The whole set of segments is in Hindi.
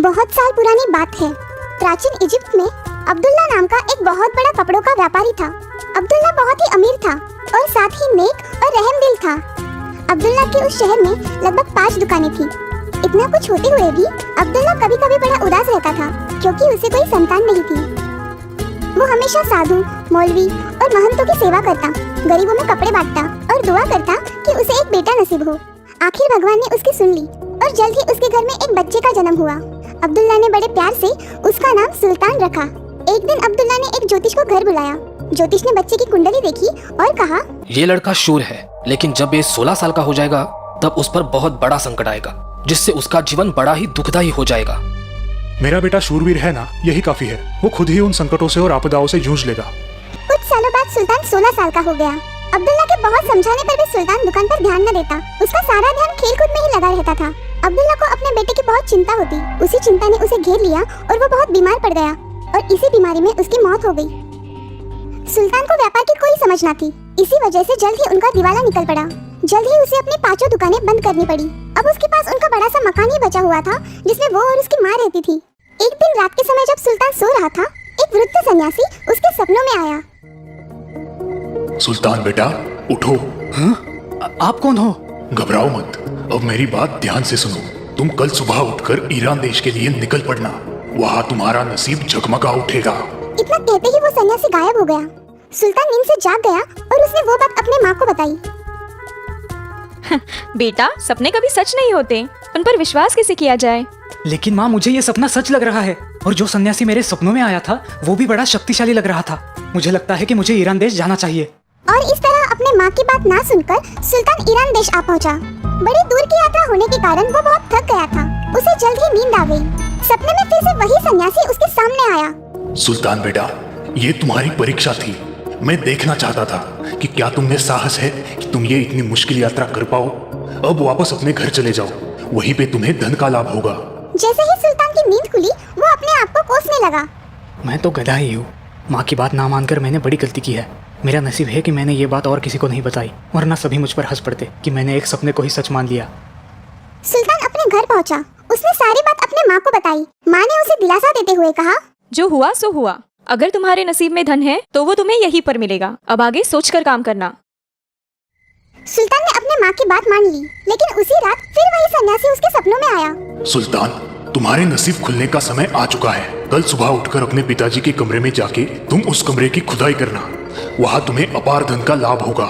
बहुत साल पुरानी बात है। प्राचीन इजिप्ट में अब्दुल्ला नाम का एक बहुत बड़ा कपड़ों का व्यापारी था। अब्दुल्ला बहुत ही अमीर था और साथ ही नेक और रहमदिल था। अब्दुल्ला के उस शहर में लगभग 5 दुकानें थी। इतना कुछ होते हुए भी अब्दुल्ला कभी कभी बड़ा उदास रहता था क्योंकि उसे कोई संतान नहीं थी। वो हमेशा साधु, मौलवी और महंतों की सेवा करता, गरीबों में कपड़े बांटता और दुआ करता कि उसे एक बेटा नसीब हो। आखिर भगवान ने उसकी सुन ली और जल्द ही उसके घर में एक बच्चे का जन्म हुआ। अब्दुल्ला ने बड़े प्यार से उसका नाम सुल्तान रखा। एक दिन अब्दुल्ला ने एक ज्योतिष को घर बुलाया। ज्योतिष ने बच्चे की कुंडली देखी और कहा, ये लड़का शूर है, लेकिन जब ये 16 साल का हो जाएगा तब उस पर बहुत बड़ा संकट आएगा, जिससे उसका जीवन बड़ा ही दुखदायी हो जाएगा। मेरा बेटा शूरवीर है ना, यही काफी है। वो खुद ही उन संकटों से और आपदाओं से जूझ लेगा। कुछ सालों बाद सुल्तान 16 साल का हो गया। अब्दुल्ला के बहुत समझाने पर भी सुल्तान दुकान पर ध्यान न देता। उसका सारा ध्यान खेल कूद में ही लगा रहता था। अब्दुल्ला को अपने बेटे की बहुत चिंता होती। उसी चिंता ने उसे घेर लिया और वो बहुत बीमार पड़ गया और इसी बीमारी में उसकी मौत हो गई। सुल्तान को व्यापार की कोई समझ न थी। इसी वजह से जल्द ही उनका दिवाला निकल पड़ा। जल्द ही उसे अपनी 5 दुकानें बंद करनी पड़ी। अब उसके पास उनका बड़ा सा मकान ही बचा हुआ था जिसमें वो और उसकी माँ रहती थी। एक दिन रात के समय जब सुल्तान सो रहा था, एक वृद्ध सन्यासी उसके सपनों में आया। सुल्तान बेटा, उठो। आप कौन हो? घबराओ मत, अब मेरी बात ध्यान से सुनो। तुम कल सुबह उठकर ईरान देश के लिए निकल पड़ना। वहाँ तुम्हारा नसीब जगमगा उठेगा। इतना कहते ही वो सन्यासी गायब हो गया। सुल्तान नींद से जाग गया और उसने वो बात अपने माँ को बताई। बेटा, सपने कभी सच नहीं होते, उन पर विश्वास कैसे किया जाए? लेकिन माँ, मुझे ये सपना सच लग रहा है और जो सन्यासी मेरे सपनों में आया था वो भी बड़ा शक्तिशाली लग रहा था। मुझे लगता है कि मुझे ईरान देश जाना चाहिए। और इस तरह अपने माँ की बात ना सुनकर सुल्तान ईरान देश आ पहुँचा। बड़ी दूर की यात्रा होने के कारण वो बहुत थक गया था। उसे जल्द ही नींद आ गई। सपने में फिर से वही सन्यासी उसके सामने आया। सुल्तान बेटा, ये तुम्हारी परीक्षा थी। मैं देखना चाहता था कि क्या तुम में साहस है कि तुम ये इतनी मुश्किल यात्रा कर पाओ। अब वापस अपने घर चले जाओ, वहीं पे तुम्हें धन का लाभ होगा। जैसे ही सुल्तान की नींद खुली, वो अपने आप को कोसने लगा। मैं तो गधा ही हूँ। माँ की बात ना मानकर मैंने बड़ी गलती की है। मेरा नसीब है कि मैंने ये बात और किसी को नहीं बताई, वरना सभी मुझ पर हंस पड़ते कि मैंने एक सपने को ही सच मान लिया। सुल्तान अपने घर पहुंचा। उसने सारी बात अपने माँ को बताई। माँ ने उसे दिलासा देते हुए कहा, जो हुआ सो हुआ। अगर तुम्हारे नसीब में धन है तो वो तुम्हें यहीं पर मिलेगा। अब आगे सोचकर काम करना। सुल्तान ने अपने माँ की बात मान ली, लेकिन उसी रात फिर वही सन्यासी उसके सपनों में आया। सुल्तान, तुम्हारे नसीब खुलने का समय आ चुका है। कल सुबह उठकर अपने पिताजी के कमरे में जाके तुम उस कमरे की खुदाई करना। वहाँ तुम्हें अपार धन का लाभ होगा।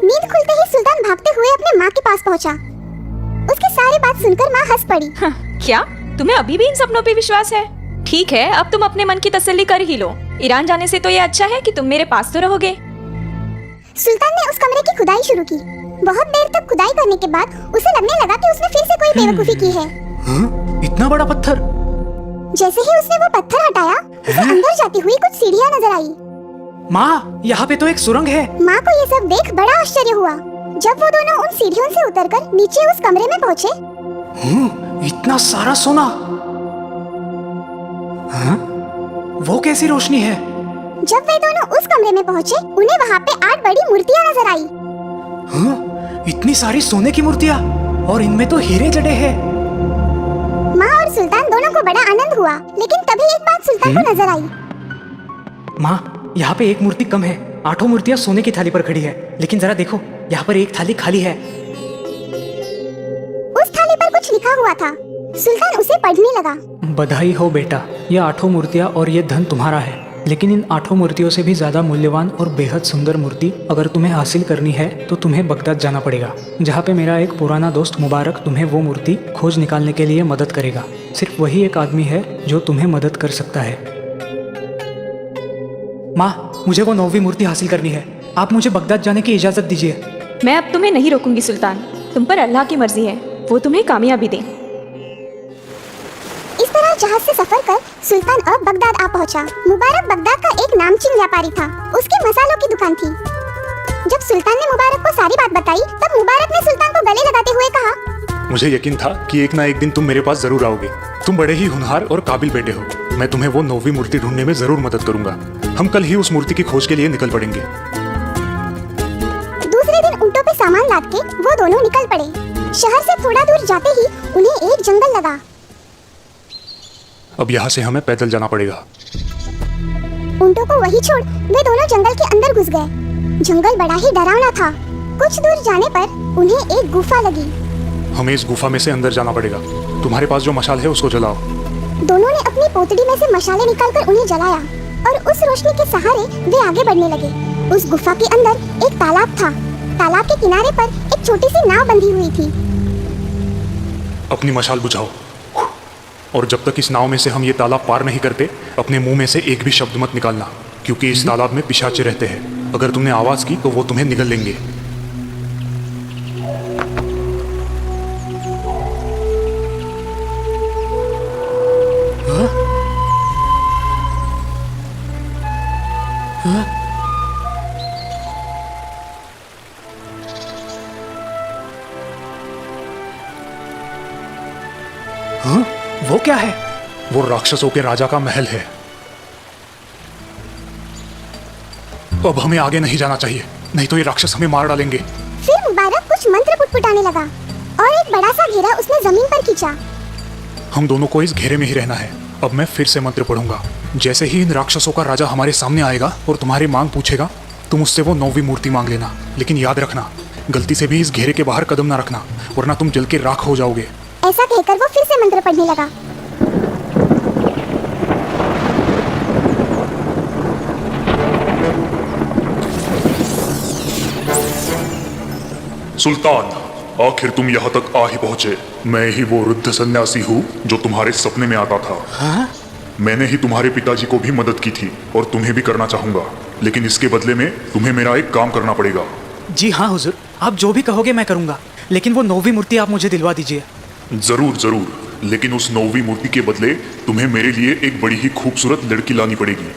नींद खुलते ही सुल्तान भागते हुए अपने माँ के पास पहुँचा। उसकी सारी बात सुनकर माँ हंस पड़ी। क्या तुम्हें अभी भी इन सपनों पे विश्वास है? ठीक है, अब तुम अपने मन की तसल्ली कर ही लो। ईरान जाने से तो ये अच्छा है कि तुम मेरे पास तो रहोगे। सुल्तान ने उस कमरे की खुदाई शुरू की। बहुत देर तक खुदाई करने के बाद उसे लगने लगा कि उसने फिर से कोई बेवकूफी की है। इतना बड़ा पत्थर! जैसे ही उसने वो पत्थर हटाया, उसे अंदर जाती हुई कुछ सीढ़ियाँ नजर आई। माँ, यहाँ पे तो एक सुरंग है। माँ को ये सब देख बड़ा आश्चर्य हुआ। जब वो दोनों उन सीढ़ियों से उतरकर नीचे उस कमरे में पहुँचे, इतना सारा सोना! वो कैसी रोशनी है? जब वे दोनों उस कमरे में पहुँचे, उन्हें वहाँ पे 8 बड़ी मूर्तियाँ नजर आई। इतनी सारी सोने की मूर्तियाँ, और इनमें तो हीरे जड़े हैं। माँ और सुल्तान दोनों को बड़ा आनंद हुआ, लेकिन तभी एक बात सुल्तान को नजर आई। माँ, यहाँ पे एक मूर्ति कम है। 8 मूर्तियाँ सोने की थाली पर खड़ी है, लेकिन जरा देखो, यहाँ पर एक थाली खाली है। उस थाली पर कुछ लिखा हुआ था। सुल्तान उसे पढ़ने लगा। बधाई हो बेटा, ये 8 मूर्तियाँ और ये धन तुम्हारा है। लेकिन इन 8 मूर्तियों से भी ज्यादा मूल्यवान और बेहद सुंदर मूर्ति अगर तुम्हें हासिल करनी है तो तुम्हें बगदाद जाना पड़ेगा, जहाँ पे मेरा एक पुराना दोस्त मुबारक तुम्हें वो मूर्ति खोज निकालने के लिए मदद करेगा। सिर्फ वही एक आदमी है जो तुम्हें मदद कर सकता है। माँ, मुझे वो 9वीं मूर्ति हासिल करनी है। आप मुझे बगदाद जाने की इजाजत दीजिए। मैं अब तुम्हें नहीं रोकूंगी सुल्तान। तुम पर अल्लाह की मर्जी है, वो तुम्हें कामयाबी दे। इस तरह जहाज से सफर कर सुल्तान अब बगदाद आ पहुंचा। मुबारक बगदाद का एक नामचीन व्यापारी था। उसकी मसालों की दुकान थी। जब सुल्तान ने मुबारक को सारी बात बताई, तब मुबारक ने सुल्तान को गले लगाते हुए कहा, मुझे यकीन था कि एक ना एक दिन तुम मेरे पास जरूर आओगे। तुम बड़े ही होनहार और काबिल बेटे हो। मैं तुम्हें वो 9वीं मूर्ति ढूंढने में जरूर मदद करूंगा। हम कल ही उस मूर्ति की खोज के लिए निकल पड़ेंगे। दूसरे दिन ऊंटों पे सामान लाद के वो दोनों निकल पड़े। शहर से थोड़ा दूर जाते ही उन्हें एक जंगल लगा। अब यहाँ से हमें पैदल जाना पड़ेगा। ऊंटों को वही छोड़ वे दोनों जंगल के अंदर घुस गए। जंगल बड़ा ही डरावना था। कुछ दूर जाने पर उन्हें एक गुफा लगी। हमें इस गुफा में से अंदर जाना पड़ेगा। तुम्हारे पास जो मशाल है उसको जलाओ। दोनों ने अपनी पोतड़ी में से मशाले निकालकर उन्हें जलाया और उस रोशनी के सहारे वे आगे बढ़ने लगे। उस गुफा के अंदर एक तालाब था। तालाब के किनारे पर एक छोटी सी नाव बंधी हुई थी। अपनी मशाल बुझाओ और जब तक इस नाव में से हम ये तालाब पार नहीं करते अपने मुंह में से एक भी शब्द मत निकालना, क्योंकि इस तालाब में पिशाचे रहते हैं। अगर तुमने आवाज की तो वो तुम्हें निगल लेंगे। हाँ? वो क्या है? वो राक्षसों के राजा का महल है। अब हमें आगे नहीं जाना चाहिए, नहीं तो ये राक्षस हमें मार डालेंगे। फिर मुबारक कुछ मंत्र पुटपुटाने लगा और एक बड़ा सा घेरा उसने जमीन पर खींचा। हम दोनों को इस घेरे में ही रहना है। अब मैं फिर से मंत्र पढ़ूंगा। जैसे ही इन राक्षसों का राजा हमारे सामने आएगा और तुम्हारी मांग पूछेगा, तुम उससे वो 9वीं मूर्ति मांग लेना। लेकिन याद रखना, गलती से भी इस घेरे के बाहर कदम ना रखना, वरना तुम जल के राख हो जाओगे। ऐसा कहकर वो फिर से मंत्र पढ़ने लगा। सुल्तान, आखिर तुम यहाँ तक आ ही पहुंचे। मैं ही वो वृद्ध सन्यासी हूँ जो तुम्हारे सपने में आता था। हाँ? मैंने ही तुम्हारे पिताजी को भी मदद की थी और तुम्हें भी करना चाहूंगा, लेकिन इसके बदले में तुम्हें मेरा एक काम करना पड़ेगा। जी हाँ हुजूर, आप जो भी कहोगे मैं करूँगा, लेकिन वो 9वीं मूर्ति आप मुझे दिलवा दीजिए। जरूर जरूर, लेकिन उस 9वीं मूर्ति के बदले तुम्हें मेरे लिए एक बड़ी ही खूबसूरत लड़की लानी पड़ेगी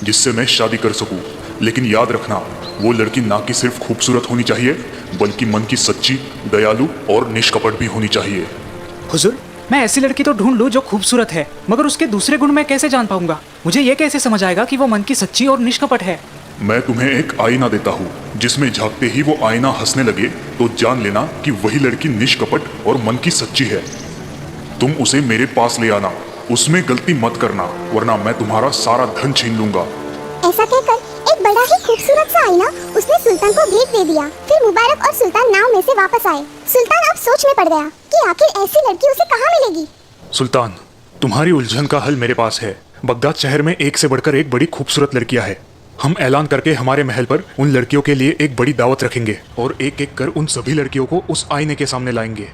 जिससे मैं शादी कर सकूं। लेकिन याद रखना, वो लड़की ना कि सिर्फ खूबसूरत होनी चाहिए, बल्कि मन की सच्ची, दयालु और निष्कपट भी होनी चाहिए। हुजूर, मैं ऐसी लड़की तो ढूंढ लूँ जो खूबसूरत है, मगर उसके दूसरे गुण मैं कैसे जान पाऊंगा? मुझे ये कैसे समझ आएगा कि वो मन की सच्ची और निष्कपट है? मैं तुम्हें एक आईना देता हूँ, जिसमें झांकते ही वो आईना हंसने लगे तो जान लेना कि वही लड़की निष्कपट और मन की सच्ची है। तुम उसे मेरे पास ले आना, उसमें गलती मत करना, वरना मैं तुम्हारा सारा धन छीन लूंगा। ऐसा कहकर एक बड़ा ही खूबसूरत सा आईना उसने सुल्तान को भेंट दे दिया। फिर मुबारक और सुल्तान नाव में से वापस आए। सुल्तान अब सोच में पड़ गया कि आखिर ऐसी लड़की उसे कहाँ मिलेगी। सुल्तान, तुम्हारी उलझन का हल मेरे पास है। बगदाद शहर में एक से बढ़कर एक बड़ी खूबसूरत लड़कियां हैं। हम ऐलान करके हमारे महल पर उन लड़कियों के लिए एक बड़ी दावत रखेंगे और एक एक कर उन सभी लड़कियों को उस आईने के सामने लाएंगे।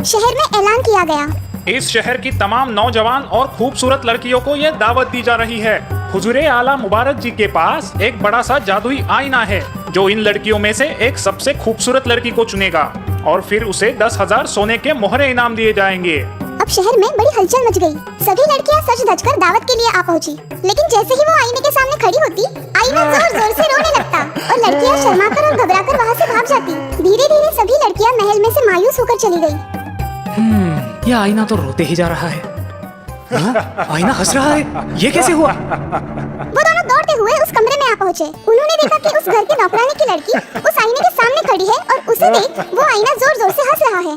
शहर में ऐलान किया गया। इस शहर की तमाम नौजवान और खूबसूरत लड़कियों को यह दावत दी जा रही है। हुजूरे आला मुबारक जी के पास एक बड़ा सा जादुई आईना है जो इन लड़कियों में से एक सबसे खूबसूरत लड़की को चुनेगा और फिर उसे 10,000 सोने के मोहरे इनाम दिए जाएंगे। अब शहर में बड़ी हलचल मच गई। सभी लड़कियां सज धज कर दावत के लिए आ पहुंची। लेकिन जैसे ही वो आईने के सामने खड़ी होती, आईना जोर जोर से रोने लगता और लड़कियां शर्माकर और घबराकर वहां से भाग जाती। धीरे धीरे सभी लड़कियां महल में से मायूस होकर चली गई। यह आईना तो रोते ही जा रहा है। हाँ? आईना हंस रहा है, ये कैसे हुआ? वो दोनों दौड़ते हुए उस कमरे में आ पहुंचे। उन्होंने देखा कि उस घर के नौकरानी की लड़की उस आईने के सामने खड़ी है और उसे देख वो आईना जोर जोर से हंस रहा है।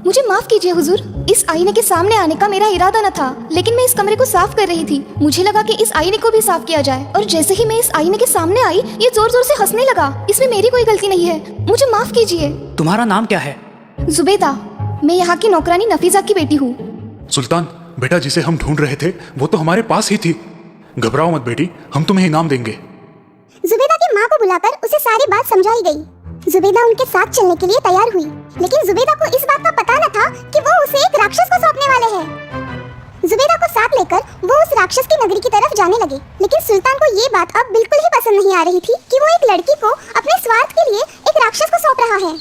मुझे माफ कीजिए हुजूर, इस आईने के सामने आने का मेरा इरादा न था, लेकिन मैं इस कमरे को साफ कर रही थी। मुझे लगा कि इस आईने को भी साफ किया जाए और जैसे ही मैं इस आईने के सामने आई, ये जोर जोर से हंसने लगा। इसमें मेरी कोई गलती नहीं है, मुझे माफ कीजिए। तुम्हारा नाम क्या है? जुबेदा, मैं यहाँ की नौकरानी नफीजा की बेटी हूँ। सुल्तान, बेटा जिसे हम ढूंढ रहे थे वो तो हमारे पास ही थी। घबराओ मत बेटी, हम तुम्हें इनाम देंगे। जुबेदा की माँ को बुलाकर उसे सारी बात समझाई गई। जुबेदा उनके साथ चलने के लिए तैयार हुई, लेकिन जुबेदा को इस बात का पता न था कि वो उसे एक राक्षस को सौंपने वाले हैं। जुबेदा को साथ लेकर वो उस राक्षस की नगरी की तरफ जाने लगे, लेकिन सुल्तान को ये बात अब बिल्कुल ही पसंद नहीं आ रही थी कि वो एक लड़की को अपने स्वार्थ के लिए एक राक्षस को सौंप रहा है।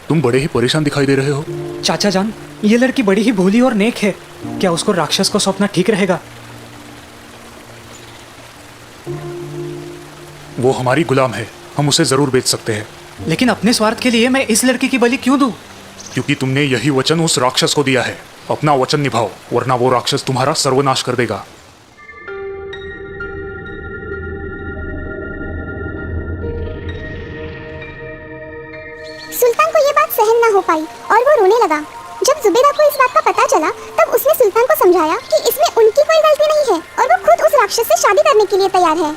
तुम बड़े ही परेशान दिखाई दे रहे हो। चाचा जान, ये लड़की बड़ी ही भोली और नेक है, क्या उसको राक्षस को सौंपना ठीक रहेगा? वो हमारी गुलाम है, हम उसे जरूर बेच सकते हैं। लेकिन अपने स्वार्थ के लिए मैं इस लड़की की बलि क्यों दूं? क्योंकि तुमने यही वचन उस राक्षस को दिया है। अपना वचन निभाओ, वरना वो राक्षस तुम्हारा सर्वनाश कर देगा। शादी ना हो पाई और वो रोने लगा। जब जुबेदा को इस बात का पता चला तब उसने सुल्तान को समझाया कि इसमें उनकी कोई गलती नहीं है और वो खुद उस राक्षस से शादी करने के लिए तैयार है।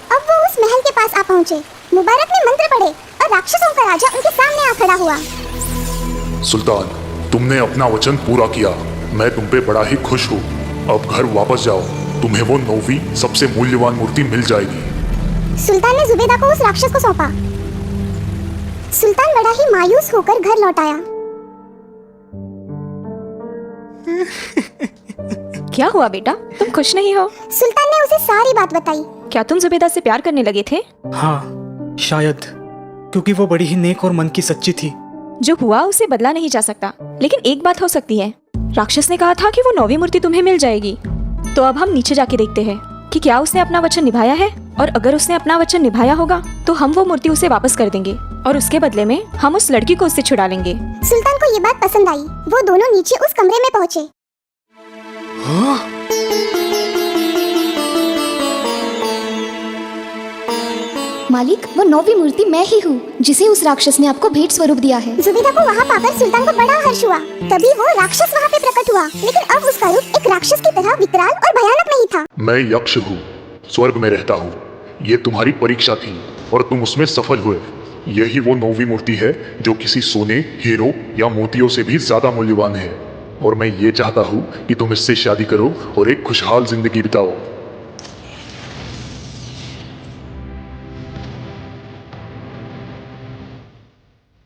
अब वो उस महल के पास आ पहुंचे। मुबारक ने मंत्र पढ़े और राक्षसों का राजा उनके सामने आ खड़ा हुआ। सुल्तान, तुमने अपना वचन पूरा किया। मैं तुम पे बड़ा ही खुश हूँ। अब घर वापस जाओ, तुम्हें वो 9वीं सबसे मूल्यवान मूर्ति मिल जाएगी। सुल्तान ने जुबेदा को उस राक्षस को सौंपा। सुल्तान बड़ा ही मायूस होकर घर लौट आया। क्या हुआ बेटा, तुम खुश नहीं हो? सुल्तान ने उसे सारी बात बताई। क्या तुम जुबेदा से प्यार करने लगे थे? हाँ, शायद, क्योंकि वो बड़ी ही नेक और मन की सच्ची थी। जो हुआ उसे बदला नहीं जा सकता, लेकिन एक बात हो सकती है। राक्षस ने कहा था कि वो 9वीं मूर्ति तुम्हें मिल जाएगी। तो अब हम नीचे जाके देखते हैं कि क्या उसने अपना वचन निभाया है, और अगर उसने अपना वचन निभाया होगा तो हम वो मूर्ति उसे वापस कर देंगे और उसके बदले में हम उस लड़की को उससे छुड़ा लेंगे। सुल्तान को ये बात पसंद आई। वो दोनों नीचे उस कमरे में पहुंचे। मालिक, वो 9वीं मूर्ति मैं ही हूँ जिसे उस राक्षस ने आपको भेंट स्वरूप दिया है। जुबेदा को वहाँ पाकर सुल्तान को बड़ा हर्ष हुआ। तभी वो राक्षस वहाँ पे प्रकट हुआ, लेकिन अब उसका रूप एक राक्षस की तरह विकराल और भयानक नहीं था। मैं यक्ष हूँ, स्वर्ग में रहता हूँ। ये तुम्हारी परीक्षा थी और तुम उसमें सफल हुए। यही वो 9वीं मूर्ति है जो किसी सोने, हीरो या मोतियों से भी ज्यादा मूल्यवान है। और मैं ये चाहता हूँ कि तुम इससे शादी करो और एक खुशहाल जिंदगी बिताओ।